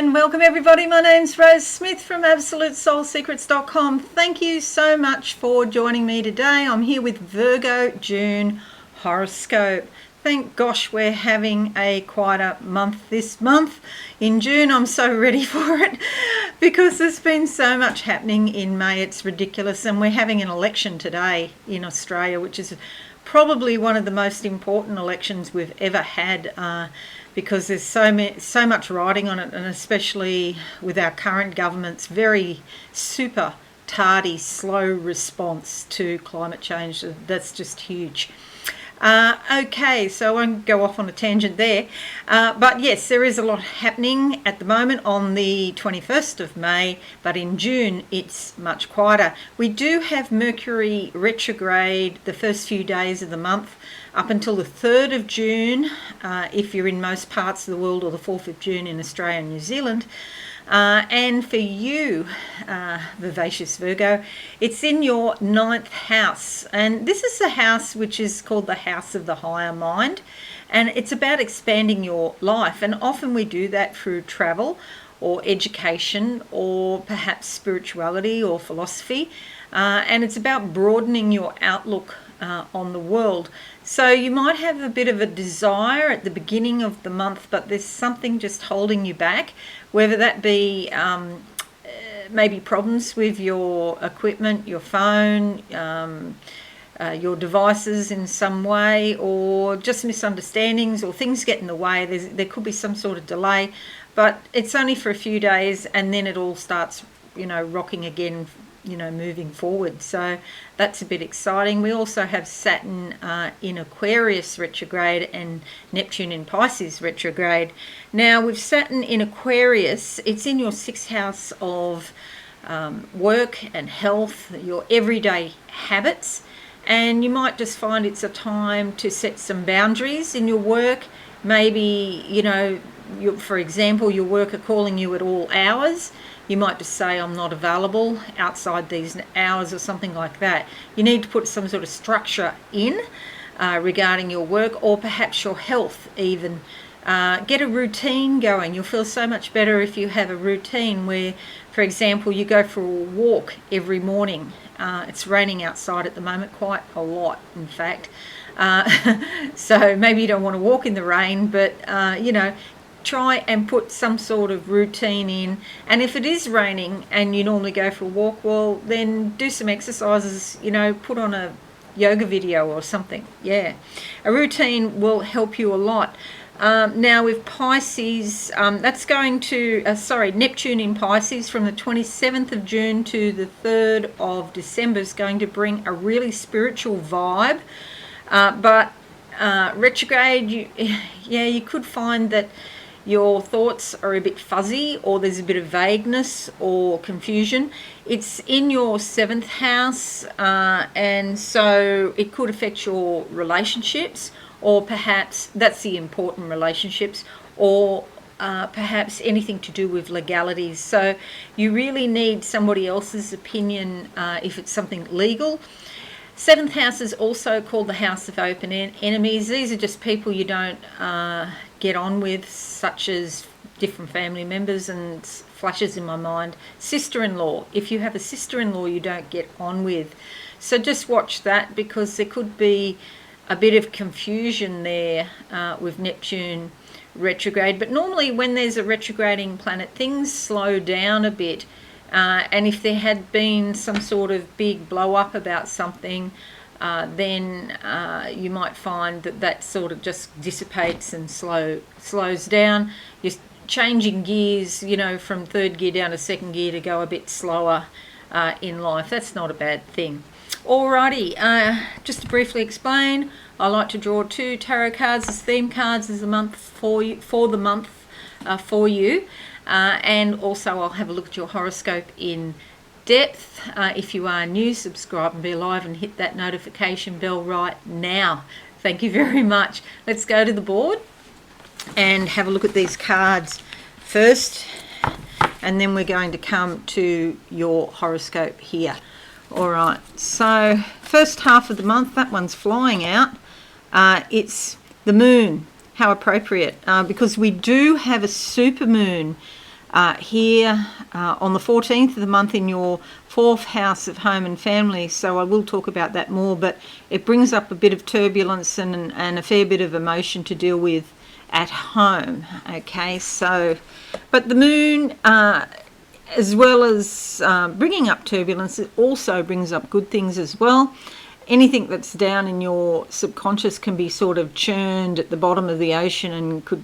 and welcome everybody. My name's Rose Smith from AbsoluteSoulSecrets.com. Thank you so much for joining me today. I'm here with Virgo June Horoscope. Thank gosh we're having a quieter month this month. In June, I'm so ready for it because there's been so much happening in May. It's ridiculous, and we're having an election today in Australia, which is probably one of the most important elections we've ever had, because there's so much riding on it, and especially with our current government's very super tardy, slow response to climate change. That's just huge. Okay, so I won't go off on a tangent there, but yes, there is a lot happening at the moment on the 21st of May, but in June it's much quieter. We do have Mercury retrograde the first few days of the month up until the 3rd of June if you're in most parts of the world, or the 4th of June in Australia and New Zealand. And for you, Vivacious Virgo, it's in your 9th house. And this is the house which is called the house of the higher mind. And it's about expanding your life. And often we do that through travel or education or perhaps spirituality or philosophy. And it's about broadening your outlook on the world. So you might have a bit of a desire at the beginning of the month, but there's something just holding you back, whether that be maybe problems with your equipment, your phone, your devices in some way, or just misunderstandings, or things get in the way. There could be some sort of delay, but it's only for a few days, and then it all starts, rocking again, moving forward. So that's a bit exciting. We also have Saturn in Aquarius retrograde and Neptune in Pisces retrograde. Now with Saturn in Aquarius, it's in your 6th house of work and health, your everyday habits, and you might just find it's a time to set some boundaries in your work. Maybe, for example, your work are calling you at all hours. You might just say, I'm not available outside these hours, or something like that. You need to put some sort of structure in regarding your work, or perhaps your health even. Get a routine going. You'll feel so much better if you have a routine where, for example, you go for a walk every morning. It's raining outside at the moment, quite a lot, in fact. So maybe you don't want to walk in the rain, but, try and put some sort of routine in. And if it is raining and you normally go for a walk, well, then do some exercises, put on a yoga video or something. Yeah, a routine will help you a lot. Now with Pisces, that's going to, Neptune in Pisces from the 27th of June to the 3rd of December is going to bring a really spiritual vibe. But retrograde, you could find that your thoughts are a bit fuzzy, or there's a bit of vagueness or confusion. It's in your 7th house, and so it could affect your relationships, or perhaps that's the important relationships, or perhaps anything to do with legalities. So you really need somebody else's opinion if it's something legal. 7th house is also called the house of open enemies. These are just people you don't get on with, such as different family members, and flashes in my mind sister-in-law. If you have a sister-in-law you don't get on with, so just watch that, because there could be a bit of confusion there with Neptune retrograde. But normally when there's a retrograding planet, things slow down a bit. And if there had been some sort of big blow up about something, then you might find that sort of just dissipates and slows down. You're changing gears, from 3rd gear down to 2nd gear to go a bit slower in life. That's not a bad thing. Alrighty, just to briefly explain, I like to draw 2 tarot cards as theme cards as the month for you, and also I'll have a look at your horoscope in depth. If you are new, subscribe and be alive, and hit that notification bell right now. Thank you very much. Let's go to the board and have a look at these cards first, and then we're going to come to your horoscope here. All right, so first half of the month, that one's flying out. It's the moon. How appropriate, because we do have a super moon here on the 14th of the month in your 4th house of home and family, so I will talk about that more, but it brings up a bit of turbulence and a fair bit of emotion to deal with at home. Okay, so, but the moon, as well as bringing up turbulence, it also brings up good things as well. Anything that's down in your subconscious can be sort of churned at the bottom of the ocean and could,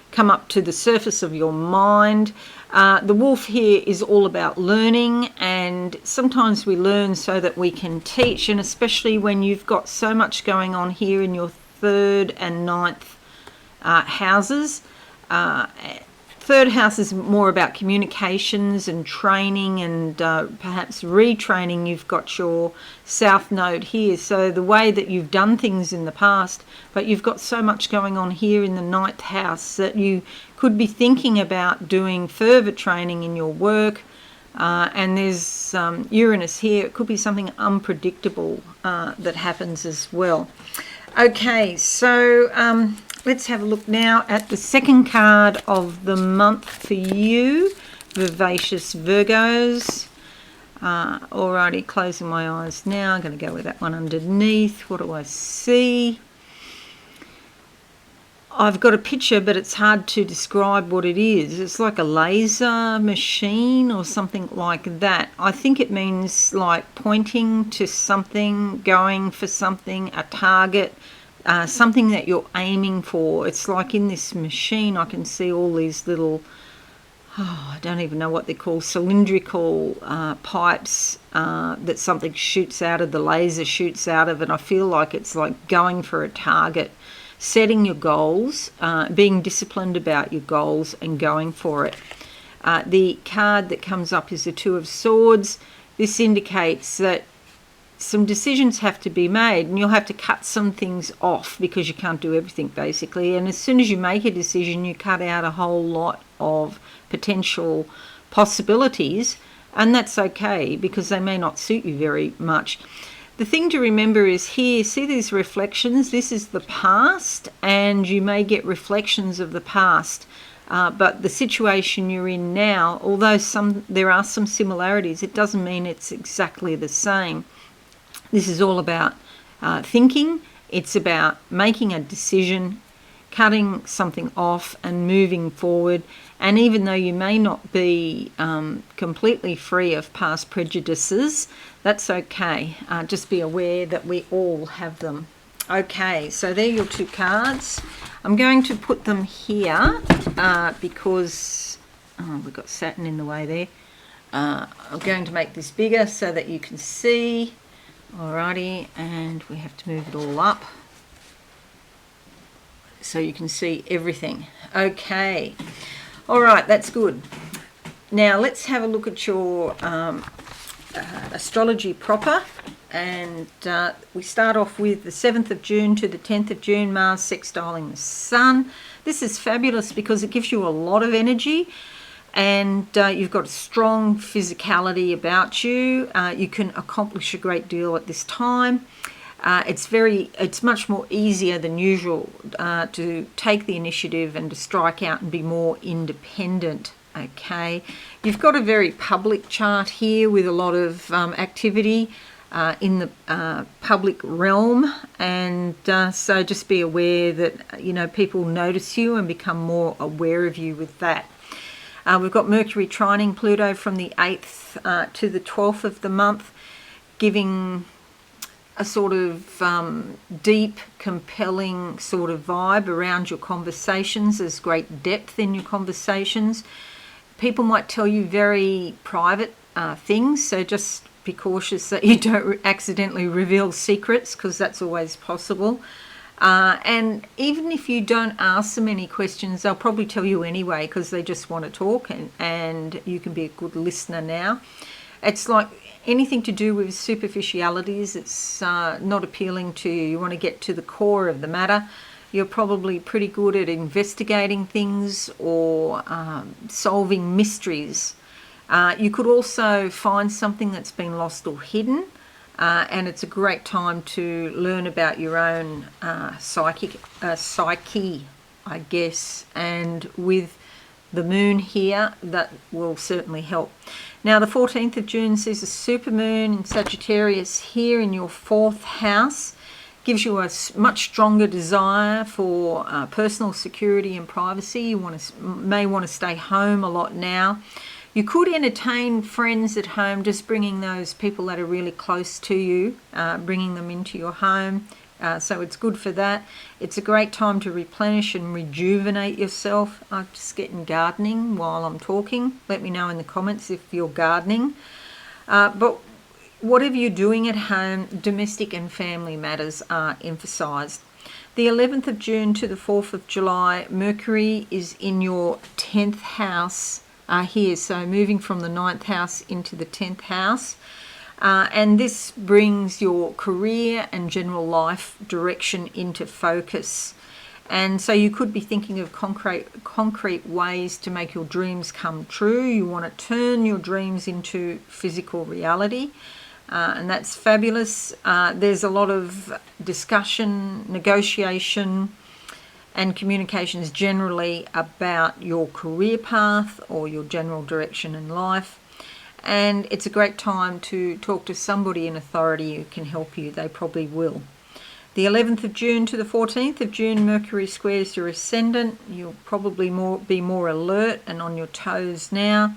come up to the surface of your mind. The wolf here is all about learning, and sometimes we learn so that we can teach, and especially when you've got so much going on here in your 3rd and 9th houses. 3rd house is more about communications and training and perhaps retraining. You've got your south node here, so the way that you've done things in the past, but you've got so much going on here in the 9th house that you could be thinking about doing further training in your work. And there's Uranus here. It could be something unpredictable that happens as well. Okay, so let's have a look now at the second card of the month for you, Vivacious Virgos. Alrighty, closing my eyes now. I'm going to go with that one underneath. What do I see? I've got a picture, but it's hard to describe what it is. It's like a laser machine or something like that. I think it means like pointing to something, going for something, a target, something that you're aiming for. It's like in this machine I can see all these little, I don't even know what they're called, cylindrical pipes that something shoots out of, the laser shoots out of, and I feel like it's like going for a target, setting your goals, being disciplined about your goals and going for it. The card that comes up is the Two of Swords. This indicates that some decisions have to be made, and you'll have to cut some things off because you can't do everything basically. And as soon as you make a decision, you cut out a whole lot of potential possibilities, and that's okay because they may not suit you very much. The thing to remember is here, see these reflections? This is the past, and you may get reflections of the past. But the situation you're in now, although there are some similarities, it doesn't mean it's exactly the same. This is all about thinking. It's about making a decision, cutting something off and moving forward. And even though you may not be completely free of past prejudices, that's okay. Just be aware that we all have them. Okay, so they're your two cards. I'm going to put them here because we've got Saturn in the way there. I'm going to make this bigger so that you can see. Alrighty, and we have to move it all up so you can see everything. Okay, all right, that's good. Now let's have a look at your astrology proper, and we start off with the 7th of June to the 10th of June, Mars sextiling the Sun. This is fabulous because it gives you a lot of energy, and you've got a strong physicality about you. You can accomplish a great deal at this time. It's much more easier than usual to take the initiative and to strike out and be more independent. Okay, you've got a very public chart here with a lot of activity in the public realm, and so just be aware that people notice you and become more aware of you with that. We've got Mercury trining Pluto from the 8th to the 12th of the month, giving a sort of deep, compelling sort of vibe around your conversations. There's great depth in your conversations. People might tell you very private things, so just be cautious that you don't accidentally reveal secrets, because that's always possible. And even if you don't ask them any questions, they'll probably tell you anyway because they just want to talk, and you can be a good listener now. It's like anything to do with superficialities, it's not appealing to you. You want to get to the core of the matter. You're probably pretty good at investigating things or solving mysteries. You could also find something that's been lost or hidden. And it's a great time to learn about your own psyche, I guess. And with the moon here, that will certainly help. Now, the 14th of June sees a supermoon in Sagittarius here in your 4th house. Gives you a much stronger desire for personal security and privacy. You may want to stay home a lot now. You could entertain friends at home, just bringing those people that are really close to you, bringing them into your home. So it's good for that. It's a great time to replenish and rejuvenate yourself. I'm just getting gardening while I'm talking. Let me know in the comments if you're gardening. But whatever you're doing at home, domestic and family matters are emphasised. The 11th of June to the 4th of July, Mercury is in your 10th house here. So moving from the 9th house into the 10th house. And this brings your career and general life direction into focus. And so you could be thinking of concrete ways to make your dreams come true. You want to turn your dreams into physical reality. And that's fabulous. There's a lot of discussion, negotiation, and communications generally about your career path or your general direction in life. And it's a great time to talk to somebody in authority who can help you. They probably will. The 11th of June to the 14th of June, Mercury squares your ascendant. You'll probably be more alert and on your toes now.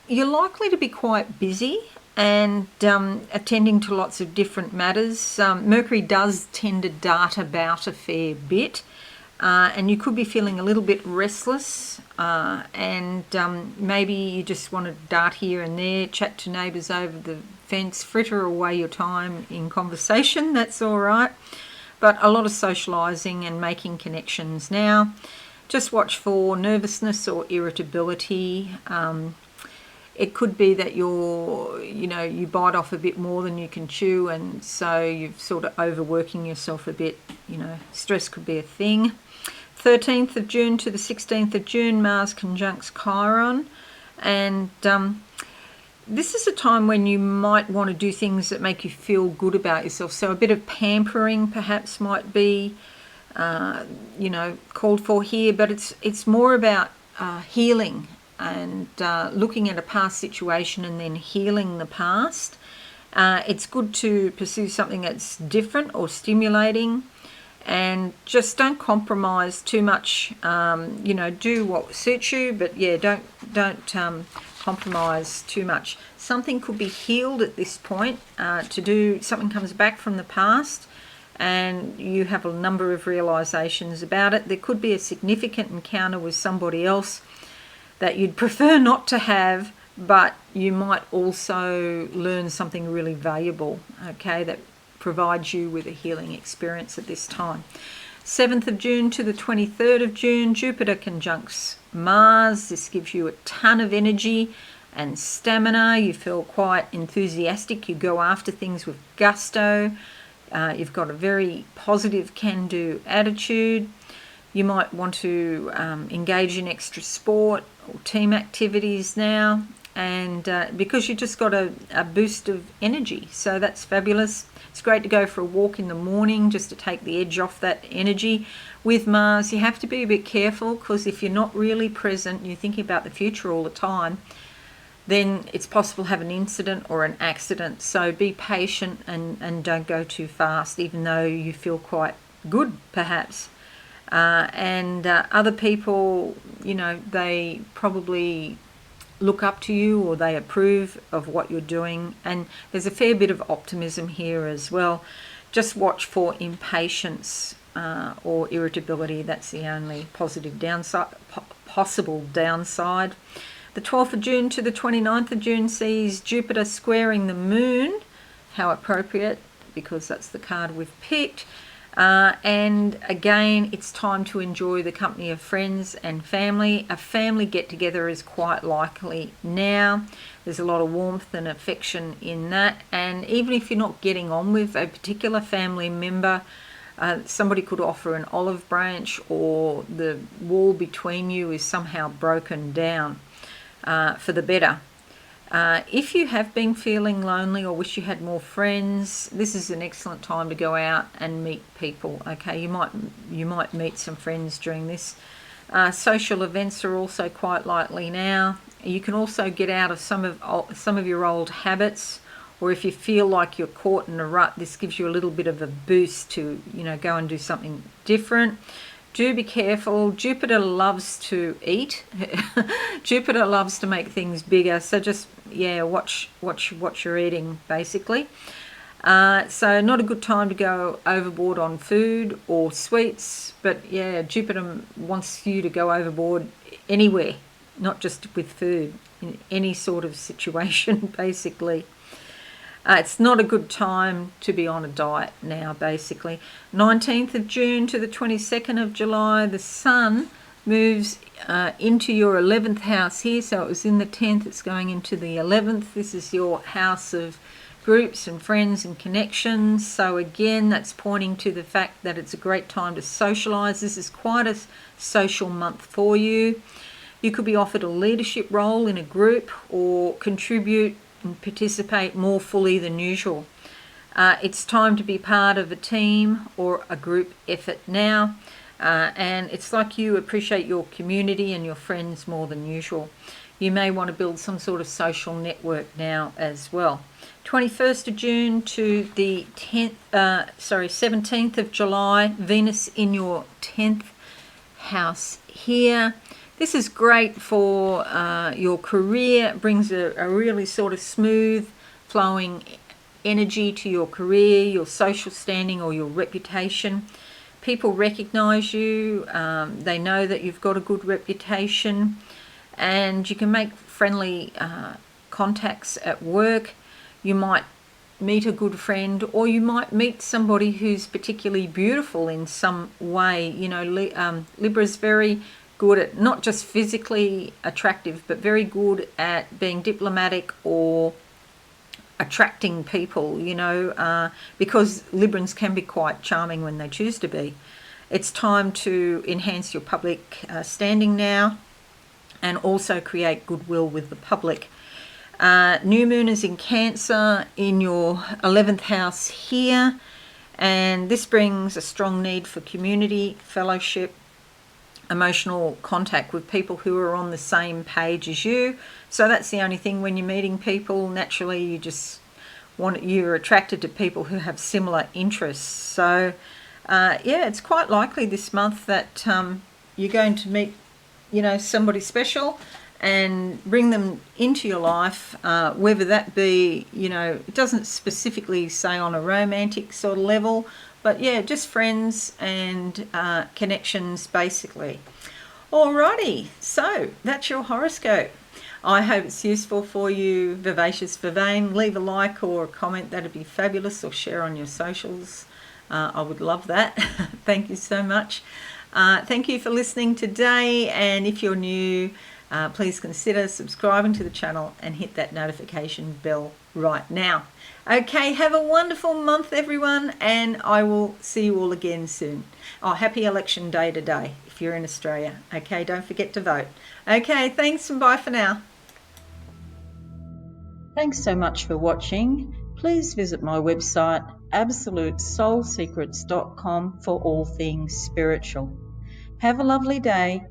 You're likely to be quite busy and attending to lots of different matters. Mercury does tend to dart about a fair bit. And you could be feeling a little bit restless and maybe you just want to dart here and there, chat to neighbours over the fence, fritter away your time in conversation, that's all right. But a lot of socialising and making connections now. Just watch for nervousness or irritability. It could be that you bite off a bit more than you can chew, and so you're sort of overworking yourself a bit. Stress could be a thing. 13th of June to the 16th of June, Mars conjuncts Chiron, and this is a time when you might want to do things that make you feel good about yourself. So a bit of pampering perhaps might be, called for here, but it's more about healing and looking at a past situation and then healing the past. It's good to pursue something that's different or stimulating, and just don't compromise too much. Do what suits you, but yeah, don't compromise too much. Something could be healed at this point. Something comes back from the past and you have a number of realizations about it. There could be a significant encounter with somebody else that you'd prefer not to have, but you might also learn something really valuable, okay, that provides you with a healing experience at this time. 7th of June to the 23rd of June, Jupiter conjuncts Mars. This gives you a ton of energy and stamina. You feel quite enthusiastic. You go after things with gusto. You've got a very positive can-do attitude. You might want to engage in extra sport or team activities now, and because you just got a boost of energy, so that's fabulous. It's great to go for a walk in the morning just to take the edge off that energy. With Mars, you have to be a bit careful, because if you're not really present, you're thinking about the future all the time, then it's possible to have an incident or an accident. So be patient and don't go too fast, even though you feel quite good perhaps. And other people, they probably look up to you or they approve of what you're doing, and there's a fair bit of optimism here as well. Just watch for impatience or irritability. That's the only possible downside. The 12th of June to the 29th of June sees Jupiter squaring the moon. How appropriate, because that's the card we've picked. And again, it's time to enjoy the company of friends and family. A family get-together is quite likely now. There's a lot of warmth and affection in that. And even if you're not getting on with a particular family member, somebody could offer an olive branch, or the wall between you is somehow broken down for the better. If you have been feeling lonely or wish you had more friends, this is an excellent time to go out and meet people. Okay, you might meet some friends during this Social events are also quite likely now. You can also get out of some of your old habits, or if you feel like you're caught in a rut, this gives you a little bit of a boost to, go and do something different. Do be careful. Jupiter loves to eat. Jupiter loves to make things bigger. So just, watch what you're eating, basically. So not a good time to go overboard on food or sweets. But Jupiter wants you to go overboard anywhere, not just with food, in any sort of situation, basically. It's not a good time to be on a diet now, basically. 19th of June to the 22nd of July, the Sun moves into your 11th house here. So it was in the 10th, it's going into the 11th. This is your house of groups and friends and connections. So again, that's pointing to the fact that it's a great time to socialise. This is quite a social month for you. You could be offered a leadership role in a group or contribute and participate more fully than usual. It's time to be part of a team or a group effort now, and it's like you appreciate your community and your friends more than usual. You may want to build some sort of social network now as well. 21st of June to the 17th of July, Venus in your 10th house here. This is great for your career. It brings a really sort of smooth flowing energy to your career, your social standing or your reputation. People recognize you. They know that you've got a good reputation, and you can make friendly contacts at work. You might meet a good friend, or you might meet somebody who's particularly beautiful in some way. Libra's very good at not just physically attractive, but very good at being diplomatic or attracting people, because Librans can be quite charming when they choose to be. It's time to enhance your public standing now, and also create goodwill with the public. New moon is in Cancer in your 11th house here, and this brings a strong need for community, fellowship, emotional contact with people who are on the same page as you. So that's the only thing when you're meeting people. Naturally, you're attracted to people who have similar interests. So it's quite likely this month that you're going to meet, somebody special and bring them into your life, whether that be, it doesn't specifically say on a romantic sort of level, but just friends and connections, basically. Alrighty, so that's your horoscope. I hope it's useful for you, Vivacious Virgo. Leave a like or a comment, that'd be fabulous, or share on your socials. I would love that. Thank you so much. Thank you for listening today, and if you're new, please consider subscribing to the channel and hit that notification bell right now. Okay, have a wonderful month, everyone, and I will see you all again soon. Happy election day today if you're in Australia. Okay, don't forget to vote. Okay, thanks and bye for now. Thanks so much for watching. Please visit my website absolutesoulsecrets.com for all things spiritual. Have a lovely day.